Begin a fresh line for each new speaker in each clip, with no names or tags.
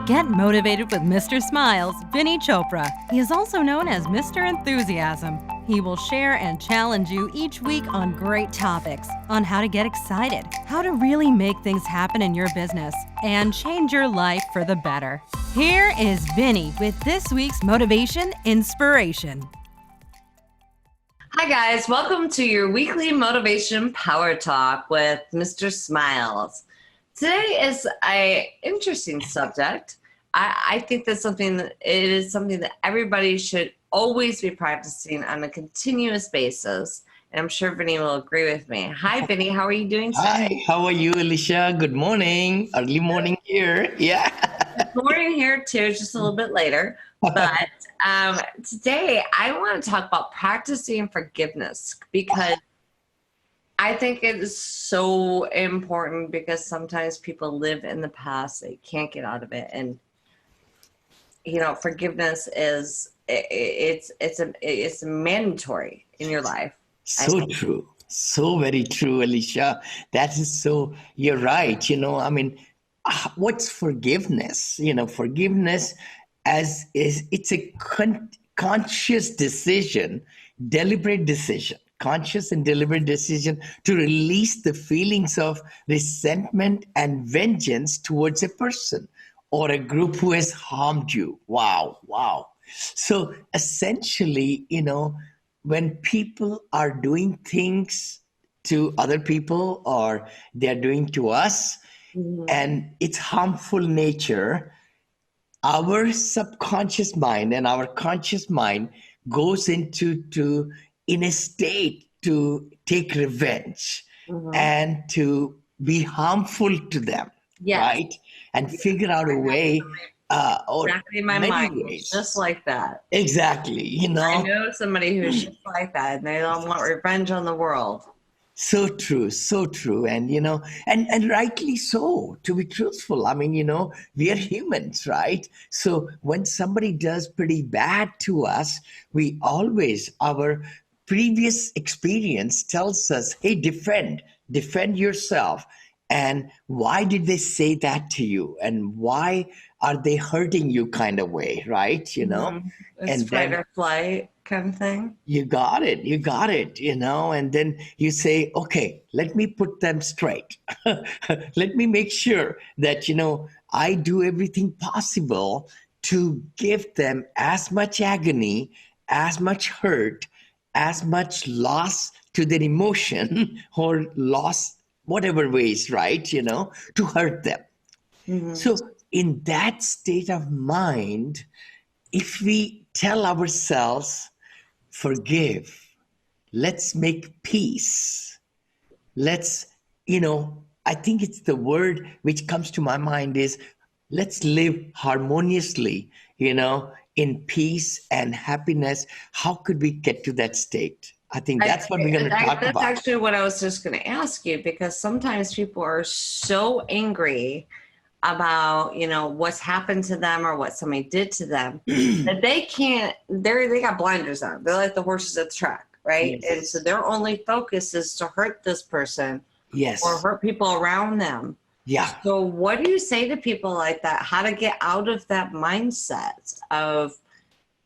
Get motivated with Mr. Smiles, Vinney Chopra. He is also known as Mr. Enthusiasm. He will share and challenge you each week on great topics on how to get excited, how to really make things happen in your business, and change your life for the better. Here is Vinney with this week's Motivation Inspiration.
Hi guys, welcome to your weekly Motivation Power Talk with Mr. Smiles. Today is an interesting subject. I think that's something that everybody should always be practicing on a continuous basis. And I'm sure Vinney will agree with me. Hi, Vinney. How are you doing today?
Hi, how are you, Alicia? Good morning. Early morning here. Yeah.
Good morning here, too. Just a little bit later. But today, I want to talk about practicing forgiveness because I think it is so important because sometimes people live in the past. They can't get out of it. And, you know, forgiveness is it's mandatory in your life.
So true. So very true, Alicia. That is so, you're right. What's forgiveness? Forgiveness it's a conscious decision, deliberate decision, conscious and deliberate decision to release the feelings of resentment and vengeance towards a person or a group who has harmed you. Wow. So essentially, when people are doing things to other people or they're doing to us, and it's harmful nature, our subconscious mind and our conscious mind goes in a state to take revenge and to be harmful to them, right? And figure out a way.
Exactly, my mind,
ways.
Just like that.
Exactly,
I know somebody who's just like that, and they don't want revenge on the world.
So true, and rightly so, to be truthful. We are humans, right? So when somebody does pretty bad to us, our previous experience tells us, hey, defend yourself. And why did they say that to you? And why are they hurting you kind of way, right?
It's
and
fight or flight kind of thing.
You got it, and then you say, okay, let me put them straight. Let me make sure that, I do everything possible to give them as much agony, as much hurt, as much loss to their emotion or loss, whatever ways, right, to hurt them. So in that state of mind, if we tell ourselves, forgive, let's make peace, I think it's the word which comes to my mind is, let's live harmoniously, in peace and happiness. How could we get to that state? I think that's what we're going to talk about.
That's actually what I was just going to ask you, because sometimes people are so angry about, what's happened to them or what somebody did to them that they got blinders on. They're like the horses at the track, right?
Yes.
And so their only focus is to hurt this person or hurt people around them.
Yeah.
So what do you say to people like that? How to get out of that mindset of,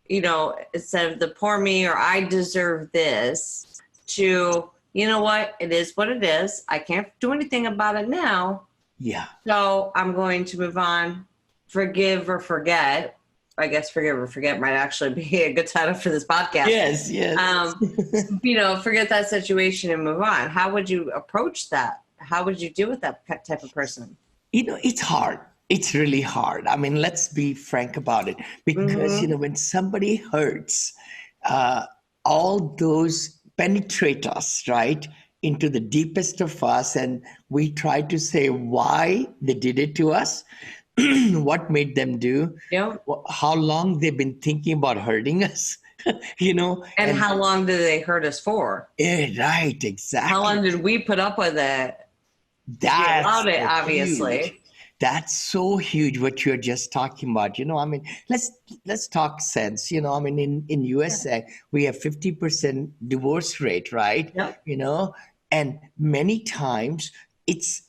instead of the poor me or I deserve this, to, you know what, it is what it is. I can't do anything about it now.
Yeah.
So I'm going to move on, forgive or forget. I guess forgive or forget might actually be a good title for this podcast.
Yes.
Forget that situation and move on. How would you approach that? How would you deal with that type of person?
It's hard. It's really hard. Let's be frank about it. Because, when somebody hurts, all those penetrate us, right, into the deepest of us. And we try to say why they did it to us, what made them do, how long they've been thinking about hurting us,
And how long did they hurt us for?
Yeah, right, exactly.
How long did we put up with it?
That's
allowed it, obviously.
Huge. That's so huge what you're just talking about. Let's talk sense. In USA, we have 50% divorce rate, right?
Yep.
And many times it's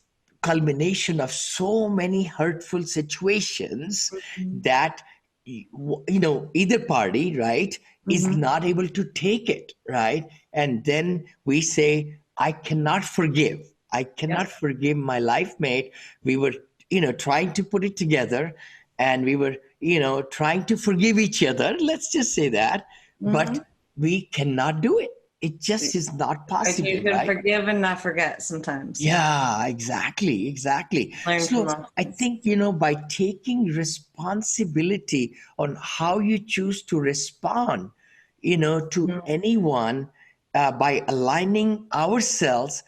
culmination of so many hurtful situations that, either party, right, is not able to take it, right? And then we say, I cannot forgive. I cannot forgive my life mate. We were, trying to put it together, and we were, trying to forgive each other. Let's just say that. But we cannot do it. It just is not possible.
You can
right?
forgive and not forget sometimes.
Yeah, exactly. So I think, by taking responsibility on how you choose to respond, to anyone, by aligning ourselves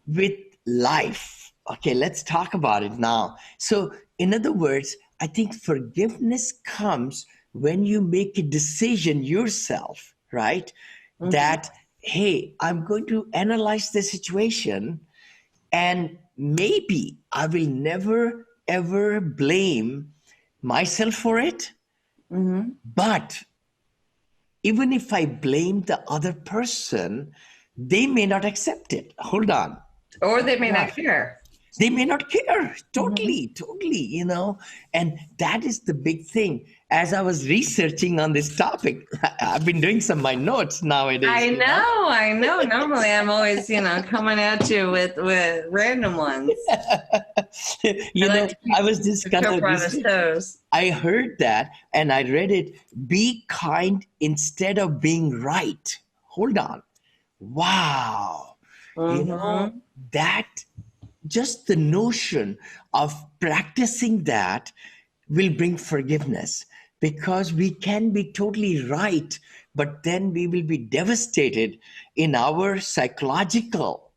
with life. Okay, let's talk about it now. So, in other words, I think forgiveness comes when you make a decision yourself, right? That, hey, I'm going to analyze the situation, and maybe I will never ever blame myself for it. But even if I blame the other person, they may not accept it. Hold on.
Or they may not care.
They may not care. Totally, and that is the big thing. As I was researching on this topic, I've been doing some of my notes nowadays.
I know. Normally I'm always, coming at you with random ones.
I was just kind of, I heard that and I read it. Be kind instead of being right. Hold on. Wow. That just the notion of practicing that will bring forgiveness, because we can be totally right, but then we will be devastated in our psychological,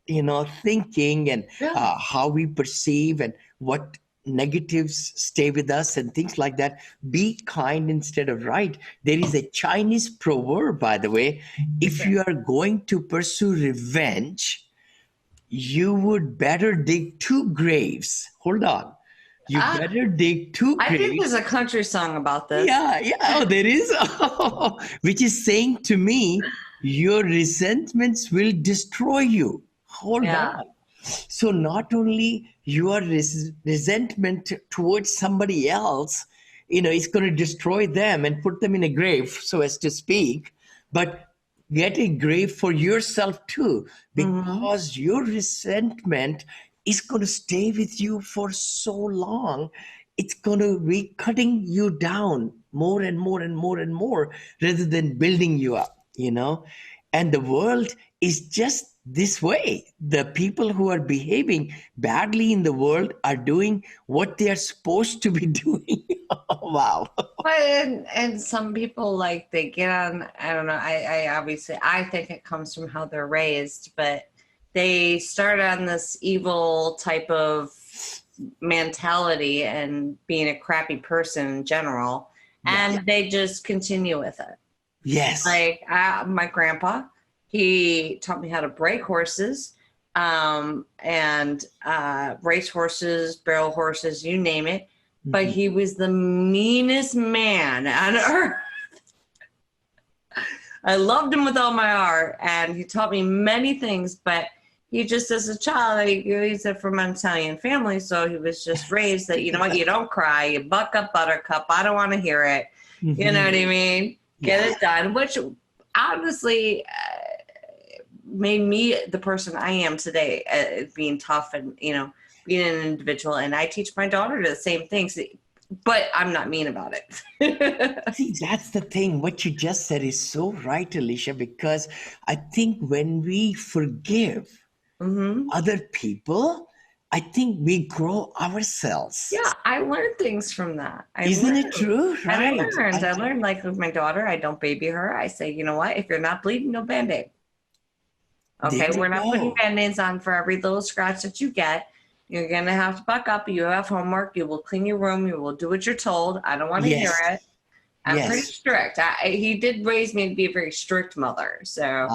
thinking, and how we perceive and what negatives stay with us and things like that. Be kind instead of right. There is a Chinese proverb, by the way, if you are going to pursue revenge, you would better dig 2 graves. Hold on. You better dig 2 graves.
I think there's a country song about this.
Yeah. Oh, there is. Which is saying to me, your resentments will destroy you. Hold on. So not only your resentment towards somebody else, it's going to destroy them and put them in a grave, so as to speak, but get a grave for yourself too, because your resentment is going to stay with you for so long. It's going to be cutting you down more and more and more and more, rather than building you up, And the world is just this way. The people who are behaving badly in the world are doing what they are supposed to be doing. Wow.
And some people, they get on, I don't know, I obviously, I think it comes from how they're raised, but they start on this evil type of mentality and being a crappy person in general, and they just continue with it.
Yes.
My grandpa, he taught me how to break horses, and race horses, barrel horses, you name it. But he was the meanest man on earth. I loved him with all my heart, and he taught me many things, but he just, as a child, he's from an Italian family, so he was just raised that, you don't cry, you buck up, buttercup, I don't want to hear it. You know what I mean? Get it done, which honestly made me the person I am today, being tough and, being an individual. And I teach my daughter the same things, but I'm not mean about it.
See, that's the thing. What you just said is so right, Alicia, because I think when we forgive other people, I think we grow ourselves.
Yeah, I learned things from that.
Isn't it true? Right.
I learned, with my daughter, I don't baby her. I say, you know what? If you're not bleeding, no Band-Aid. Okay, we're not putting Band-Aids on for every little scratch that you get. You're going to have to buck up. You have homework. You will clean your room. You will do what you're told. I don't want to hear it. I'm pretty strict. He did raise me to be a very strict mother. So,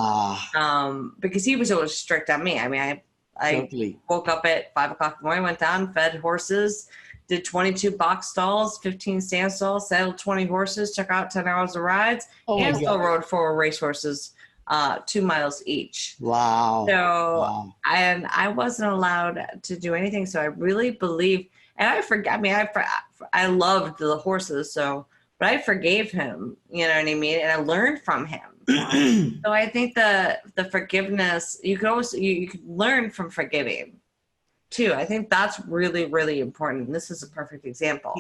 because he was always strict on me. I mean, I woke up at 5 o'clock in the morning, went down, fed horses, did 22 box stalls, 15 stand stalls, saddled 20 horses, took out 10 hours of rides, and still rode 4 race horses 2 miles each.
Wow.
So,
Wow.
and I wasn't allowed to do anything. So I really believe, and I forgot. I mean, I loved the horses, but I forgave him. You know what I mean? And I learned from him. So I think the forgiveness, you could also you could learn from forgiving too. I think that's really, really important. And this is a perfect example.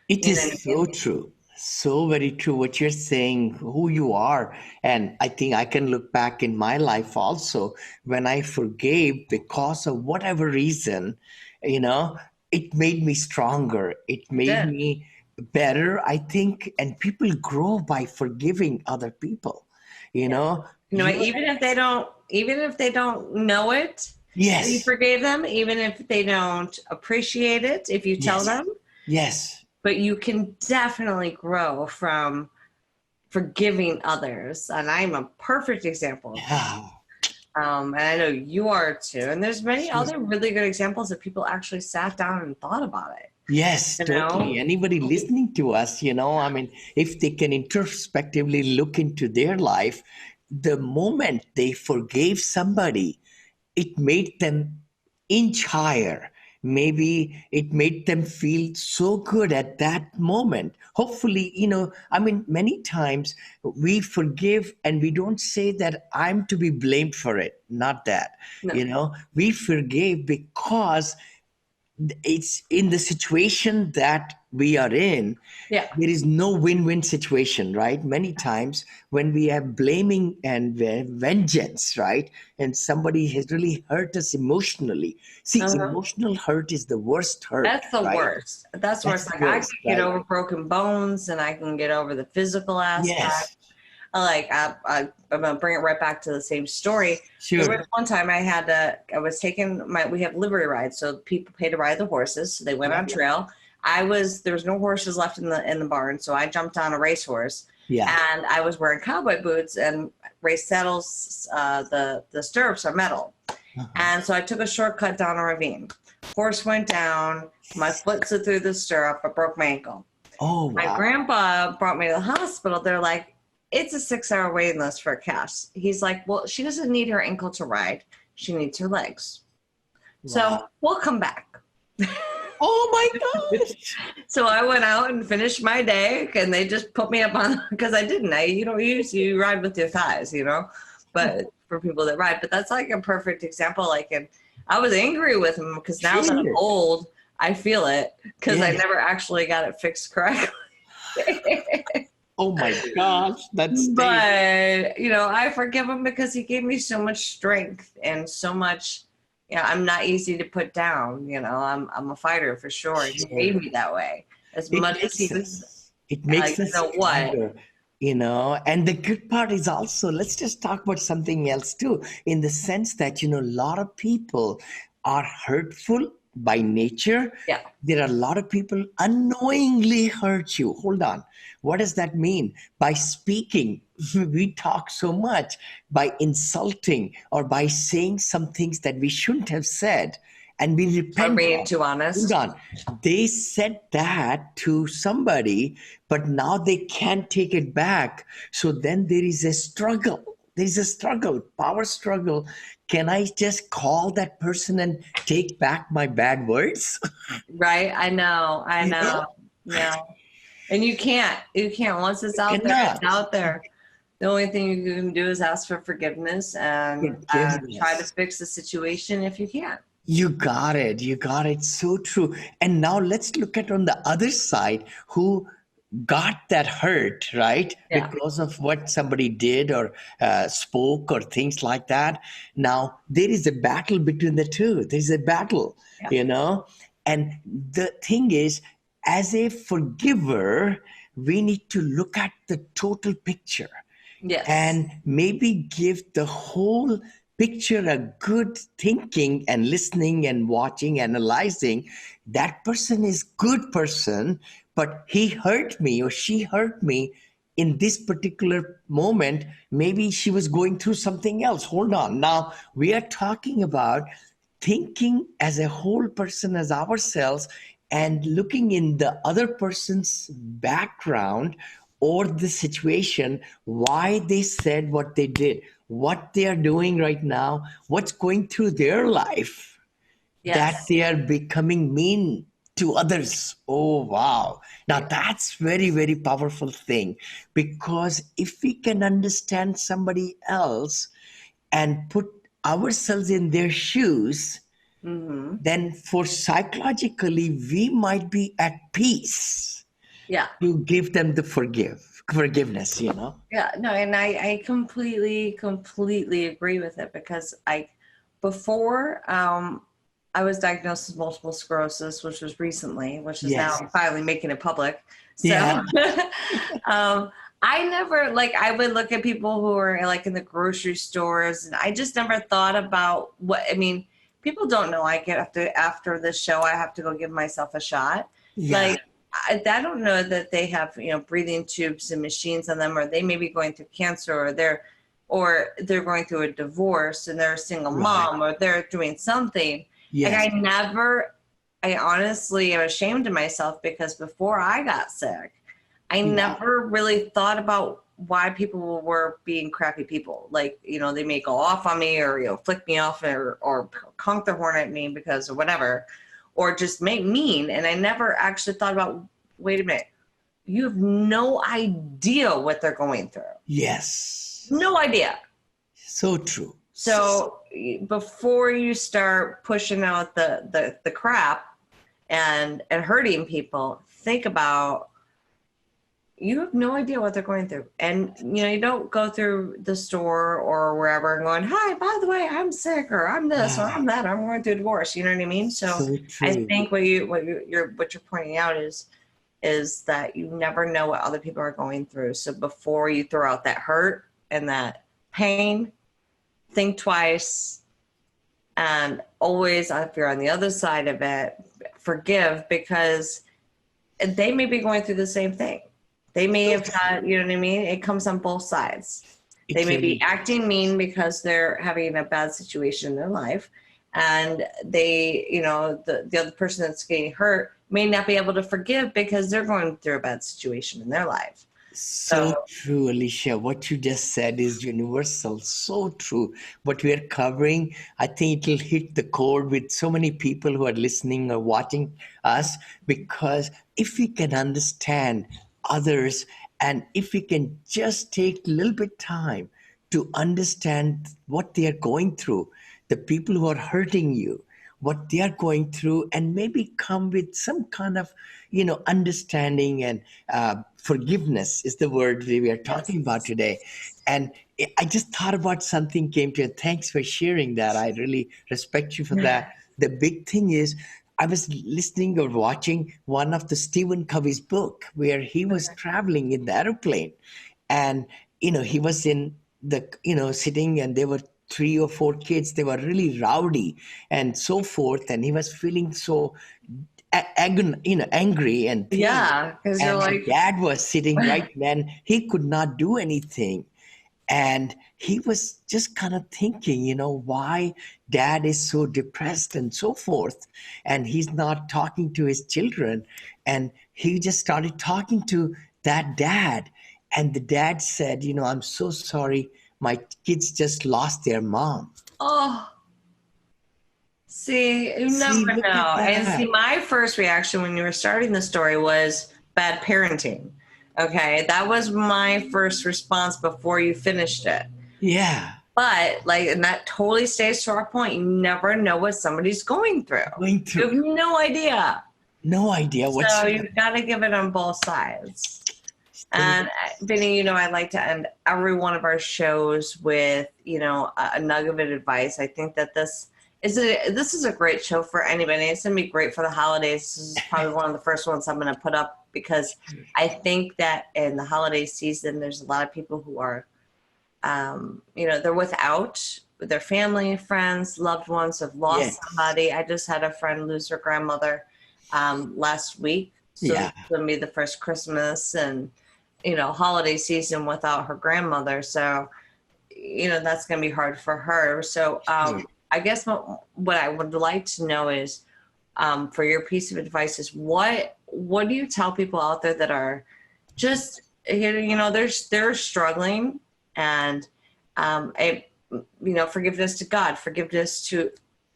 It
You know what
is
I mean?
so true. So very true what you're saying, who you are. And I think I can look back in my life also when I forgave because of whatever reason, you know, it made me stronger. It
It
made
did.
me better, I think. And people grow by forgiving other people. You
Yeah.
know,
You know,
you,
even if they don't know it, that you
yes,
forgave them, even if they don't appreciate it, if you tell
yes,
them,
yes.
but you can definitely grow from forgiving others. And I'm a perfect example of that.
Yeah.
And I know you are too. And there's many other really good examples that people actually sat down and thought about it.
Yes,
You
totally.
know?
Anybody listening to us, I mean, if they can introspectively look into their life, the moment they forgave somebody, it made them inch higher. Maybe it made them feel so good at that moment. Hopefully, I mean, many times we forgive and we don't say that I'm to be blamed for it. Not that.
No.
We forgave because it's in the situation that we are in.
Yeah.
There is no win-win situation, right? Many times when we have blaming and vengeance, right? And somebody has really hurt us emotionally. See,
Uh-huh.
emotional hurt is the worst hurt,
That's the
right?
worst. That's the
That's
worst.
the
Like I can
worst,
get
right?
over broken bones and I can get over the physical aspect.
Yes,
I'm gonna bring it right back to the same story. There was
sure.
one time I was taking we have livery rides, so people pay to ride the horses. So they went
Yeah,
on trail. There was no horses left in the barn, so I jumped on a racehorse,
yeah.
and I was wearing cowboy boots and race saddles. The stirrups are metal,
Uh-huh.
and so I took a shortcut down a ravine. Horse went down. My foot slid through the stirrup. I broke my ankle.
Oh,
My
wow.
grandpa brought me to the hospital. They're like, it's a 6-hour waiting list for a cash. He's like, well, she doesn't need her ankle to ride. She needs her legs. So
Wow.
we'll come back.
Oh my gosh.
So I went out and finished my day, and they just put me up on, because I didn't. You ride with your thighs, but for people that ride. But that's like a perfect example. And I was angry with him because now that I'm
Sure.
old, I feel it because I
Yes.
never actually got it fixed correctly.
Oh my gosh. That's
But I forgive him because he gave me so much strength and so much. I'm not easy to put down. I'm a fighter for sure. He made me that way. As
It
much as he
makes
was,
us. It makes
you
us
know what?
stronger, And the good part is also, let's just talk about something else too, in the sense that, a lot of people are hurtful by nature.
Yeah.
There are a lot of people unknowingly hurt you. Hold on. What does that mean? By speaking, we talk so much, by insulting or by saying some things that we shouldn't have said, and we
Or
repent
being
of.
too
Hold
honest.
on. They said that to somebody, but now they can't take it back. So then there is a struggle. There is a struggle, power struggle. Can I just call that person and take back my bad words?
Right? I know.
You know?
Yeah. And you can't. Once it's out there, it's
Cannot.
out there. The only thing you can do is ask for forgiveness and try to
Forgiveness.
fix the situation if you can.
You got it. You got it. So true. And now let's look at on the other side who got that hurt, right?
Yeah.
Because of what somebody did or spoke or things like that. Now, there is a battle between the two. There's a battle,
Yeah.
And the thing is, as a forgiver, we need to look at the total picture
Yes.
and maybe give the whole picture a good thinking and listening and watching, analyzing. That person is good person, but he hurt me or she hurt me in this particular moment. Maybe she was going through something else. Hold on. Now we are talking about thinking as a whole person, as ourselves, and looking in the other person's background or the situation, why they said what they did, what they are doing right now, what's going through their life, that
Yes.
they are becoming mean to others. Oh, wow. Now that's very, very powerful thing, because if we can understand somebody else and put ourselves in their shoes,
Mm-hmm.
then for psychologically, we might be at peace
Yeah.
to give them the forgiveness,
Yeah, no, and I completely agree with it, because before I was diagnosed with multiple sclerosis, which was recently, which is now
Yes.
I'm finally making it public. So
Yeah.
I never, like, I would look at people who are like in the grocery stores, and I just never thought about people don't know I get after this show, I have to go give myself a shot.
Yeah.
Like, I don't know that they have, breathing tubes and machines on them, or they may be going through cancer, or they're going through a divorce and they're a single
Right.
mom, or they're doing something.
Yes.
Like, I honestly am ashamed of myself, because before I got sick, I
Yeah.
never really thought about why people were being crappy people. Like, they may go off on me, or, flick me off, or honk their horn at me because of whatever, or just make mean. And I never actually thought about, wait a minute, you have no idea what they're going through.
Yes.
No idea.
So true.
So before you start pushing out the crap and hurting people, think about, you have no idea what they're going through. And, you don't go through the store or wherever and going, hi, by the way, I'm sick, or I'm this, or I'm that, or I'm going through a divorce. You know what I mean? So
true.
I think what you're pointing out is that you never know what other people are going through. So before you throw out that hurt and that pain, think twice, and always, if you're on the other side of it, forgive, because they may be going through the same thing. They may have had, you know what I mean? It comes on both sides. They may be acting mean because they're having a bad situation in their life, and they, the other person that's getting hurt may not be able to forgive because they're going through a bad situation in their life.
So true, Alicia. What you just said is universal. So true. What we are covering, I think it will hit the chord with so many people who are listening or watching us, because if we can understand others, and if we can just take a little bit time to understand what they are going through, the people who are hurting you, what they are going through, and maybe come with some kind of, understanding and forgiveness is the word we are talking about today. And I just thought about something came to you. Thanks for sharing that. I really respect you for that. The big thing is, I was listening or watching one of the Stephen Covey's book where he was traveling in the airplane, and he was in the sitting, and there were 3 or 4 kids. They were really rowdy and so forth, and he was feeling so angry and pain.
Yeah, because you're like,
dad was sitting right then. He could not do anything. And he was just kind of thinking, why dad is so depressed and so forth. And he's not talking to his children. And he just started talking to that dad. And the dad said, I'm so sorry. My kids just lost their mom.
oh, see, you never know. And see, my first reaction when you were starting the story was bad parenting. Okay, that was my first response before you finished it.
Yeah.
But and that totally stays to our point. You never know what somebody's going through. You have no idea.
No idea what's.
So you've got to give it on both sides. And Vinney, I like to end every one of our shows with, a nugget of advice. I think that this is a great show for anybody. It's going to be great for the holidays. This is probably one of the first ones I'm going to put up, because I think that in the holiday season, there's a lot of people who are, they're without their family, friends, loved ones, have lost somebody. I just had a friend lose her grandmother last week. So it's going to be the first Christmas and, holiday season without her grandmother. So, that's going to be hard for her. So I guess what I would like to know is, for your piece of advice is, what do you tell people out there that are just, they're struggling, and forgiveness to God, forgiveness to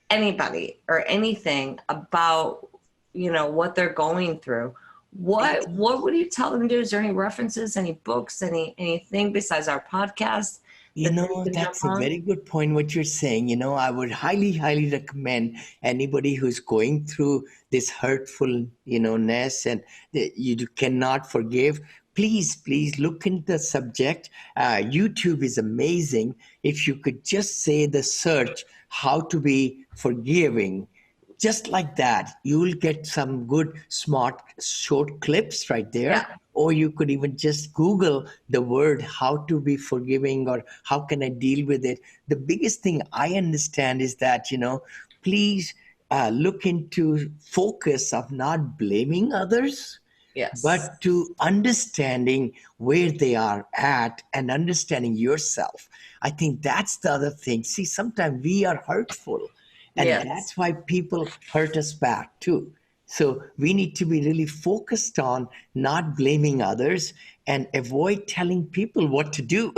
anybody or anything about, what they're going through. What would you tell them to do? Is there any references, any books, anything besides our podcast?
That's a very good point what you're saying. I would highly, highly recommend anybody who's going through this hurtful, ness and you cannot forgive. Please look into the subject. YouTube is amazing. If you could just say the search, how to be forgiving, just like that, you will get some good, smart, short clips right there.
Yeah.
Or you could even just Google the word how to be forgiving or how can I deal with it. The biggest thing I understand is that, please look into focus of not blaming others,
Yes.
but to understanding where they are at and understanding yourself. I think that's the other thing. See, sometimes we are hurtful. And
Yes.
that's why people hurt us back too. So we need to be really focused on not blaming others and avoid telling people what to do,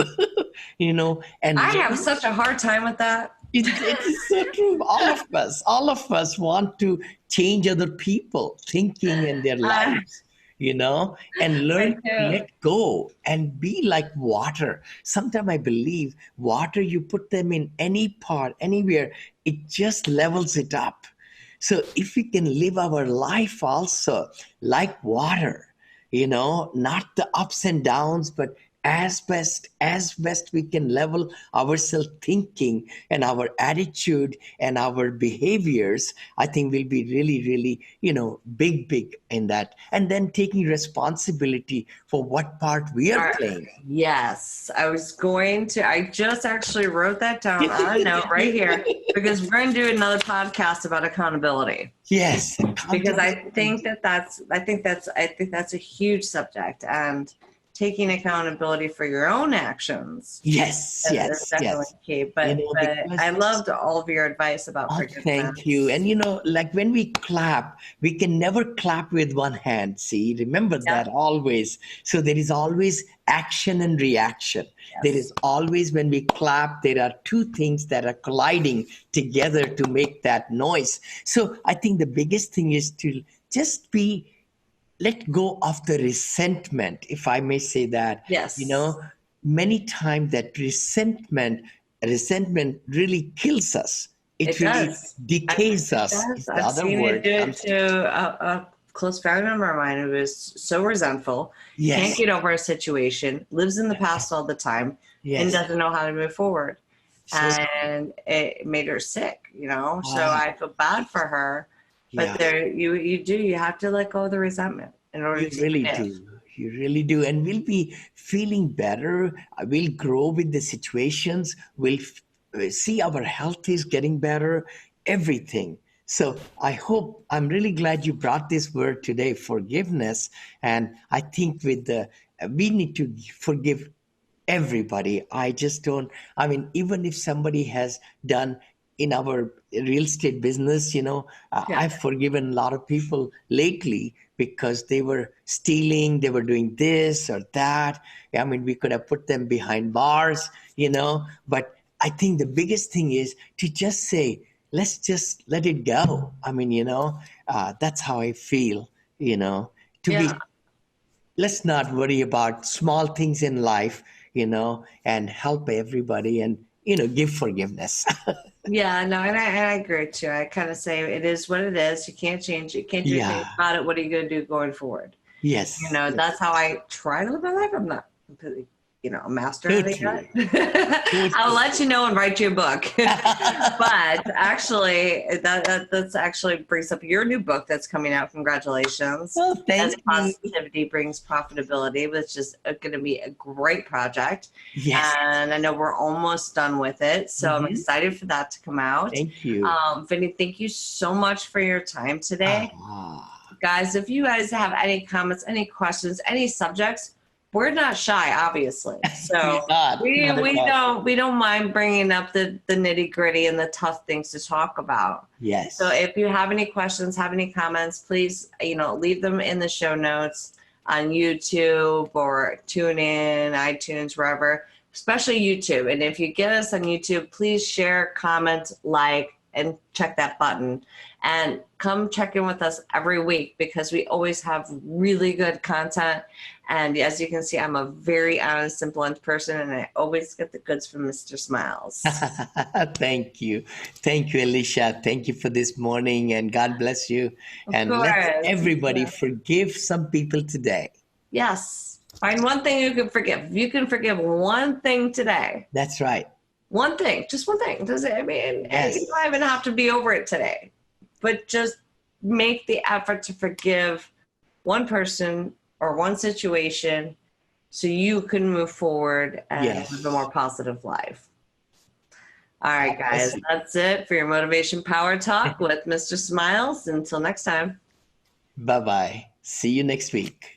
and
I have such a hard time with that.
it is so true. All of us want to change other people thinking in their lives, and learn to let go and be like water. Sometimes I believe water, you put them in any pot, anywhere, it just levels it up. So if we can live our life also like water, not the ups and downs, but as best we can level ourselves thinking and our attitude and our behaviors, I think we'll be really, really, big in that. And then taking responsibility for what part we are playing.
Yes. I just actually wrote that down on a note right here because we're going to do another podcast about accountability.
Yes.
Because I think that's a huge subject, and taking accountability for your own actions.
Yes.
Is definitely key. But I loved all of your advice about forgiveness.
Thank you. And like when we clap, we can never clap with one hand. See, remember that always. So there is always action and reaction.
Yes.
There is always, when we clap, there are two things that are colliding together to make that noise. So I think the biggest thing is to just let go of the resentment, if I may say that.
Yes.
Many times that resentment really kills us. It really
does.
decays us.
I've seen it do it to a close family member of mine who is so resentful, can't get over a situation, lives in the past all the time, and doesn't know how to move forward. And it made her sick, So I feel bad for her. But you have to let go of the resentment in order to
really do. You really do. And we'll be feeling better. We'll grow with the situations. We'll see our health is getting better, everything. So I'm really glad you brought this word today, forgiveness. And I think we need to forgive everybody. Even if somebody has done in our real estate business, I've forgiven a lot of people lately because they were stealing, they were doing this or that. We could have put them behind bars, but I think the biggest thing is to just say, let's just let it go. That's how I feel, let's not worry about small things in life, and help everybody and, give forgiveness.
Yeah, no, and I agree too. I kind of say it is what it is. You can't change it. You can't do anything about it. What are you going to do going forward?
Yes.
That's how I try to live my life. I'm not completely, a master of it. I'll let you know and write you a book. But actually, that's actually brings up your new book that's coming out. Congratulations.
Well, thank you.
Positivity Brings Profitability, which is going to be a great project.
Yes.
And I know we're almost done with it. So I'm excited for that to come out.
Thank you.
Vinney, thank you so much for your time today. Guys, if you guys have any comments, any questions, any subjects, we're not shy, obviously. So we don't mind bringing up the nitty gritty and the tough things to talk about.
Yes.
So if you have any questions, have any comments, please, leave them in the show notes on YouTube or tune in, iTunes, wherever. especially YouTube. And if you get us on YouTube, please share, comment, like, and check that button. And come check in with us every week because we always have really good content. And as you can see, I'm a very honest and blunt person, and I always get the goods from Mr. Smiles.
Thank you. Thank you, Alicia. Thank you for this morning, and God bless you. And let everybody forgive some people today.
Yes. Find one thing you can forgive. If you can forgive one thing today.
That's right.
One thing, just one thing. Does it? I mean,
Yes.
You don't even have to be over it today, but just make the effort to forgive one person or one situation so you can move forward and live a more positive life. All right, guys, that's it for your Motivation Power Talk with Mr. Smiles. Until next time.
Bye-bye. See you next week.